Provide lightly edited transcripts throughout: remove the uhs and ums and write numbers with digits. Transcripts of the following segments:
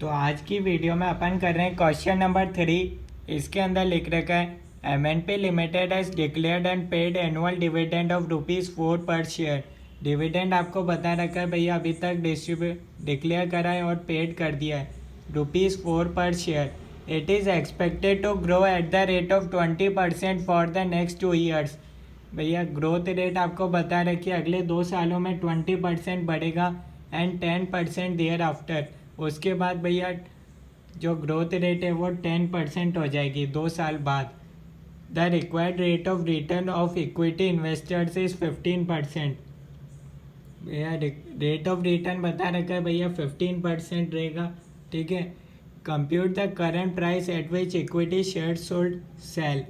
तो आज की वीडियो में अपन कर रहे हैं क्वेश्चन नंबर 3। इसके अंदर लिख रखा है MNP limited has declared and paid annual dividend of ₹4 पर शेयर। डिविडेंड आपको बता रखा है भैया, अभी तक डिक्लेयर करा है और पेड कर दिया है ₹4 पर share. It is expected to grow at the rate of 20% for the next 2 years. भैया ग्रोथ रेट आपको बता रखी है, अगले 2 सालों में 20% बढ़ेगा एंड 10% देयर आफ्टर। उसके बाद भैया जो ग्रोथ रेट है वो 10% हो जाएगी 2 साल बाद। The required rate of return of equity investors is 15%। भैया रेट ऑफ रिटर्न बता रखा है भैया 15% रहेगा, ठीक है। Compute the current price at which equity shares sold sell.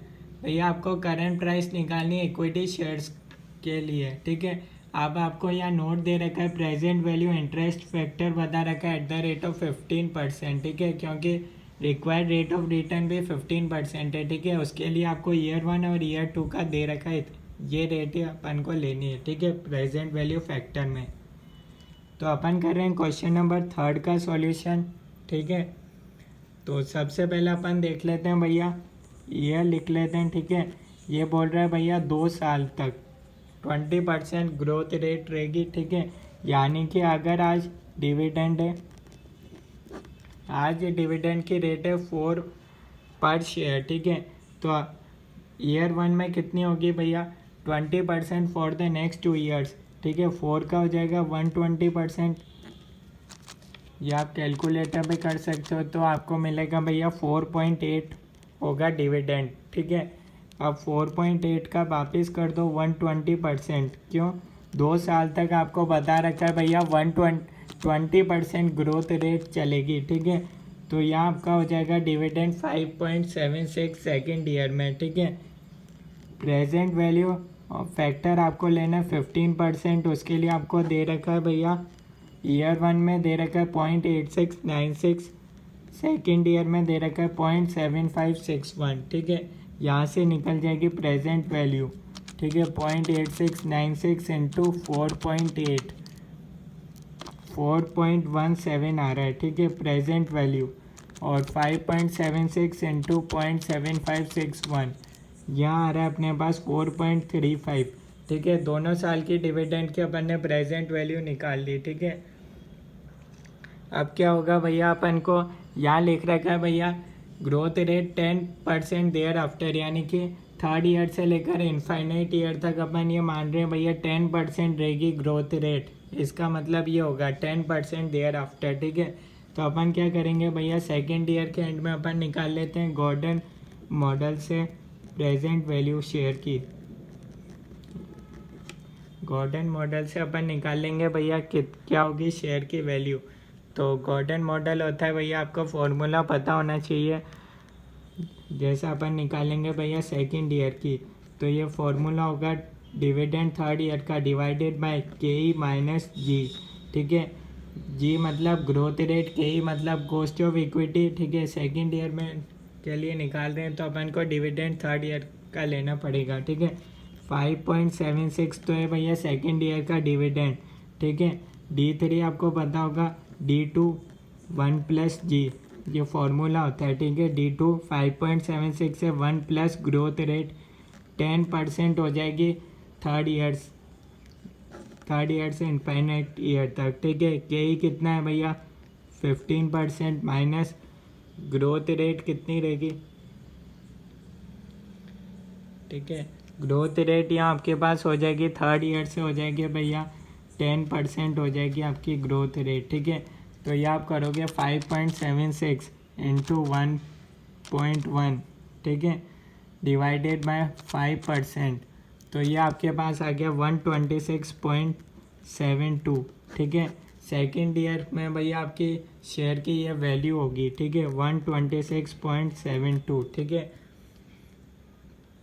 भैया आपको करंट प्राइस निकालनी है इक्विटी शेयर्स के लिए, ठीक है। अब आपको यहाँ नोट दे रखा है प्रेजेंट वैल्यू इंटरेस्ट फैक्टर बता रखा है एट द रेट ऑफ 15%, ठीक है, क्योंकि रिक्वायर्ड रेट ऑफ रिटर्न भी 15% है, ठीक है। उसके लिए आपको ईयर 1 और ईयर 2 का दे रखा है, ये रेट अपन को लेनी है, ठीक है, प्रेजेंट वैल्यू फैक्टर में। तो अपन कर रहे हैं क्वेश्चन नंबर 3 का सॉल्यूशन, ठीक है। तो सबसे पहले अपन देख लेते हैं भैया, ईयर लिख लेते हैं, ठीक है। ये बोल रहा है भैया 2 साल तक 20% ग्रोथ रेट रहेगी, ठीक है। यानी कि अगर आज डिविडेंड है, आज डिविडेंड की रेट है 4 पर शेयर, ठीक है। तो ईयर 1 में कितनी होगी भैया 20% फॉर द नेक्स्ट 2 ईयर्स, ठीक है। 4 का हो जाएगा 120%। या आप कैलकुलेटर भी कर सकते हो, तो आपको मिलेगा भैया 4.8 होगा डिविडेंड, ठीक है। अब 4.8 का वापस कर दो 120%, क्यों 2 साल तक आपको बता रखा है भैया 120% ग्रोथ रेट चलेगी, ठीक है। तो यहाँ आपका हो जाएगा डिविडेंड 5.76 सेकेंड ईयर में, ठीक है। प्रेजेंट वैल्यू फैक्टर आपको लेना है 15%, उसके लिए आपको दे रखा है भैया ईयर 1 में दे रखा है 0.8696, सेकेंड ईयर में दे रखा है 0.7561, ठीक है। यहाँ से निकल जाएगी प्रेजेंट वैल्यू, ठीक है। 0.8696 इंटू 4.8 4.17 आ रहा है, ठीक है, प्रेजेंट वैल्यू। और 5.76 इंटू 0.7561 यहाँ आ रहा है अपने पास 4.35, ठीक है। दोनों साल की डिविडेंड की अपन ने प्रेजेंट वैल्यू निकाल ली, ठीक है। अब क्या होगा भैया, अपन को यहाँ लिख रखा है भैया ग्रोथ रेट 10% देयर आफ्टर, यानी कि 3rd ईयर से लेकर इनफाइनाइट ईयर तक अपन ये मान रहे हैं भैया 10% रहेगी ग्रोथ रेट। इसका मतलब ये होगा 10% देयर आफ्टर, ठीक है। तो अपन क्या करेंगे भैया, सेकेंड ईयर के एंड में अपन निकाल लेते हैं गॉर्डन मॉडल से प्रेजेंट वैल्यू शेयर की। गॉर्डन मॉडल से अपन निकाल लेंगे भैया क्या होगी शेयर की वैल्यू। तो गॉर्डन मॉडल होता है भैया, आपको फॉर्मूला पता होना चाहिए। जैसा अपन निकालेंगे भैया सेकेंड ईयर की, तो ये फॉर्मूला होगा डिविडेंड 3rd ईयर का डिवाइडेड बाय के माइनस जी, ठीक है। जी मतलब ग्रोथ रेट, के मतलब कॉस्ट ऑफ इक्विटी, ठीक है। सेकेंड ईयर में के लिए निकाल रहे हैं तो अपन को डिविडेंड 3rd ईयर का लेना पड़ेगा, ठीक है। 5.76 तो है भैया सेकेंड ईयर का डिविडेंड, ठीक है। D3 आपको पता होगा D2 1 प्लस जी, ये फॉर्मूला होता है, ठीक है। D2 5.76 से 1 प्लस ग्रोथ रेट 10% हो जाएगी 3rd ईयर से इनफाइनाइट ईयर तक, ठीक है। के कितना है भैया 15% माइनस ग्रोथ रेट कितनी रहेगी, ठीक है। ग्रोथ रेट यहाँ आपके पास हो जाएगी 3rd ईयर से हो जाएगी भैया 10% हो जाएगी आपकी ग्रोथ रेट, ठीक है। तो ये आप करोगे 5.76 इंटू 1.1, ठीक है, डिवाइडेड बाय 5%, तो ये आपके पास आ गया 126.72, ठीक है। सेकेंड ईयर में भैया आपकी शेयर की ये वैल्यू होगी, ठीक है, 126.72, ठीक है।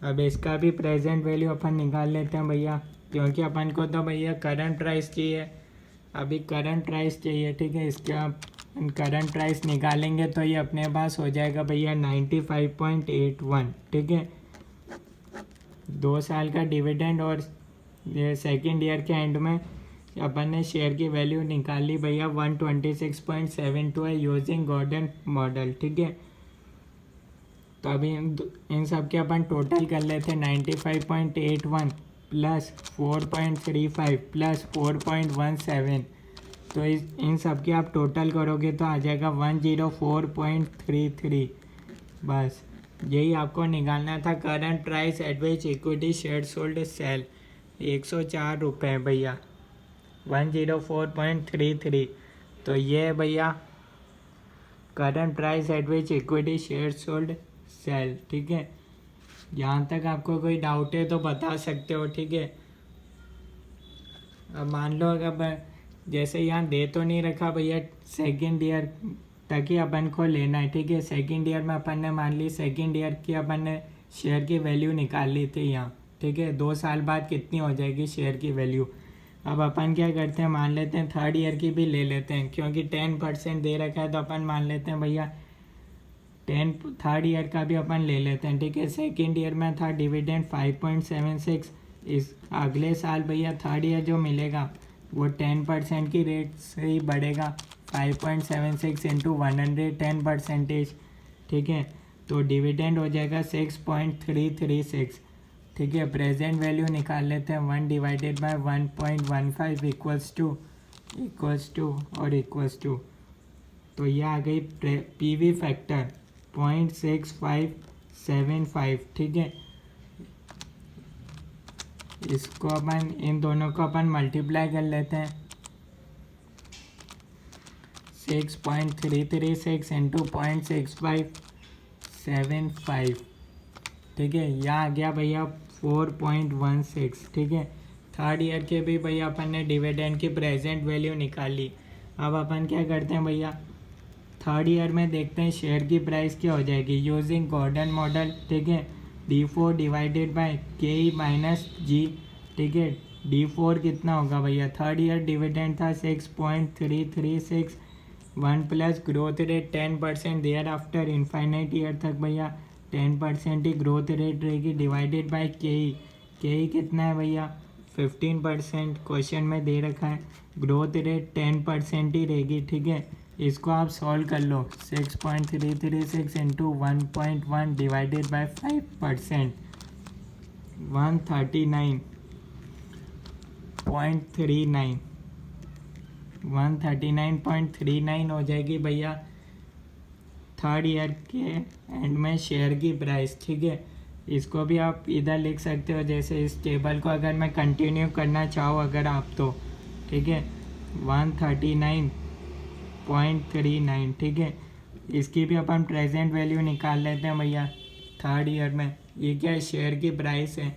अब इसका भी प्रेजेंट वैल्यू अपन निकाल लेते हैं भैया, क्योंकि अपन को तो भैया करंट प्राइस चाहिए, अभी करंट प्राइस चाहिए, ठीक है। इसका करंट प्राइस निकालेंगे तो ये अपने पास हो जाएगा भैया 95.81, ठीक है। 2 साल का डिविडेंड और ये सेकेंड ईयर के एंड में अपन ने शेयर की वैल्यू निकाली भैया 126.72 है यूजिंग गॉर्डन मॉडल, ठीक है। तो अभी इन सब के अपन टोटल कर लेते हैं 95.81 प्लस 4.35 प्लस 4.17। तो इन सब के आप टोटल करोगे तो आ जाएगा 104.33। बस यही आपको निकालना था। Current price at which equity share sold sell 104 रुपये भैया, 104.33। तो ये है भैया current price at which equity share sold sell, ठीक है। यहाँ तक आपको कोई डाउट है तो बता सकते हो, ठीक है। अब मान लो अगर जैसे यहाँ दे तो नहीं रखा भैया, सेकेंड ईयर तक ही अपन को लेना है, ठीक है। सेकेंड ईयर में अपन ने मान ली सेकेंड ईयर की अपन ने शेयर की वैल्यू निकाल ली थी यहाँ, ठीक है। 2 साल बाद कितनी हो जाएगी शेयर की वैल्यू। अब अपन क्या करते हैं, मान लेते हैं थर्ड ईयर की भी ले लेते हैं, क्योंकि 10% दे रखा है तो अपन मान लेते हैं भैया थर्ड ईयर का भी अपन ले लेते हैं, ठीक है। सेकेंड ईयर में था डिविडेंड 5.76, इस अगले साल भैया थर्ड ईयर जो मिलेगा वो 10% की रेट से ही बढ़ेगा, 5.76 इंटू 110%, ठीक है। तो डिविडेंड हो जाएगा 6.336, ठीक है। प्रेजेंट वैल्यू निकाल लेते हैं 1 डिवाइडेड बाय 1.15 इक्वल्स टू और इक्वल्स टू। तो ये आ गई पीवी फैक्टर 0.6575, ठीक है। इसको अपन इन दोनों को अपन मल्टीप्लाई कर लेते हैं 6.336 इंटू 0.6575, ठीक है। यहाँ आ गया भैया 4.16, ठीक है। थर्ड ईयर के भी भैया अपन ने डिविडेंड की प्रेजेंट वैल्यू निकाली। अब अपन क्या करते हैं भैया, थर्ड ईयर में देखते हैं शेयर की प्राइस क्या हो जाएगी यूजिंग गॉर्डन मॉडल, ठीक है। D4 divided by KE minus G, ठीक है। D4 कितना होगा भैया, थर्ड ईयर डिविडेंड था 6.336, 1 plus growth rate 10% there after infinite year तक भैया 10% ही ग्रोथ रेट रहेगी, डिवाइडेड बाय KE कितना है भैया 15%, क्वेश्चन में दे रखा है। ग्रोथ रेट 10% ही रहेगी, ठीक है। इसको आप सॉल्व कर लो 6.336 इंटू 1.1 डिवाइडेड बाय 5%, 139.39 हो जाएगी भैया थर्ड ईयर के एंड में शेयर की प्राइस, ठीक है। इसको भी आप इधर लिख सकते हो, जैसे इस टेबल को अगर मैं कंटिन्यू करना चाहूँ अगर आप तो, ठीक है। 139.39, ठीक है। इसकी भी अपन प्रेजेंट वैल्यू निकाल लेते हैं भैया थर्ड ईयर में। ये क्या है, शेयर की प्राइस है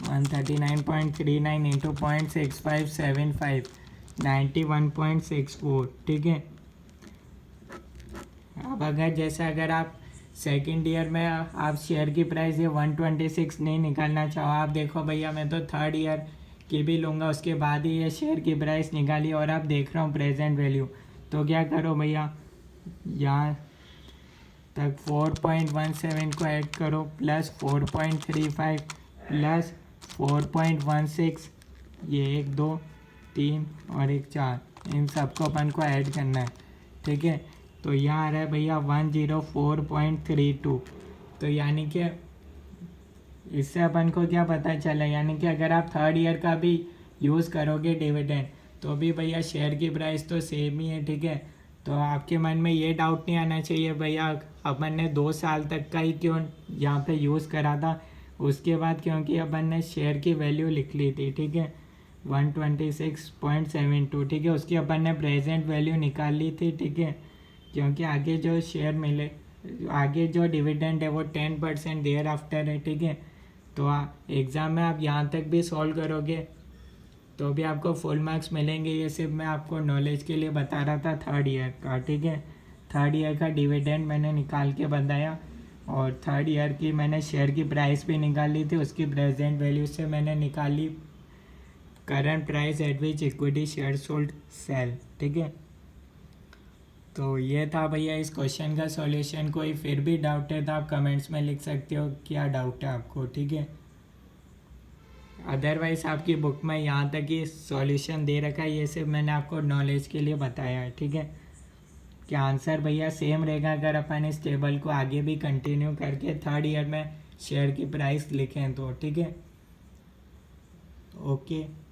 139.39 इंटू 0.6575, 91.64, ठीक है। अब अगर आप सेकेंड ईयर में आप शेयर की प्राइस ये 126 नहीं निकालना चाहो, आप देखो भैया मैं तो थर्ड ईयर की भी लूँगा, उसके बाद ही ये शेयर की प्राइस निकाली और आप देख रहा हूँ प्रेजेंट वैल्यू। तो क्या करो भैया, यहाँ तक 4.17 को ऐड करो प्लस 4.35 प्लस 4.16, ये 1 2 3 और 1 4, इन सबको अपन को ऐड करना है, ठीक है। तो यहाँ आ रहा है भैया 104.32। तो यानी कि इससे अपन को क्या पता चला, यानी कि अगर आप थर्ड ईयर का भी यूज़ करोगे डिविडेंड तो भी भैया शेयर की प्राइस तो सेम ही है, ठीक है। तो आपके मन में ये डाउट नहीं आना चाहिए भैया अपन ने 2 साल तक का ही क्यों यहाँ पे यूज़ करा था, उसके बाद क्योंकि अपन ने शेयर की वैल्यू लिख ली थी, ठीक है 126.72, ठीक है। उसकी अपन ने प्रेजेंट वैल्यू निकाल ली थी, ठीक है। क्योंकि आगे जो शेयर मिले, आगे जो डिविडेंड है वो 10% देयर आफ्टर है, ठीक है। तो एग्ज़ाम में आप यहाँ तक भी सॉल्व करोगे तो भी आपको फुल मार्क्स मिलेंगे। ये सिर्फ मैं आपको नॉलेज के लिए बता रहा था थर्ड ईयर का, ठीक है। थर्ड ईयर का डिविडेंड मैंने निकाल के बताया और थर्ड ईयर की मैंने शेयर की प्राइस भी निकाल ली थी, उसकी प्रेजेंट वैल्यू से मैंने निकाली current price at which equity share sold sell, ठीक है। तो ये था भैया इस क्वेश्चन का सॉल्यूशन। कोई फिर भी डाउट है तो आप कमेंट्स में लिख सकते हो क्या डाउट है आपको, ठीक है। अदरवाइज आपकी बुक में यहाँ तक ही सॉल्यूशन दे रखा है, ये सिर्फ मैंने आपको नॉलेज के लिए बताया है, ठीक है। कि आंसर भैया सेम रहेगा अगर अपन इस टेबल को आगे भी कंटिन्यू करके थर्ड ईयर में शेयर की प्राइस लिखें तो, ठीक है। ओके।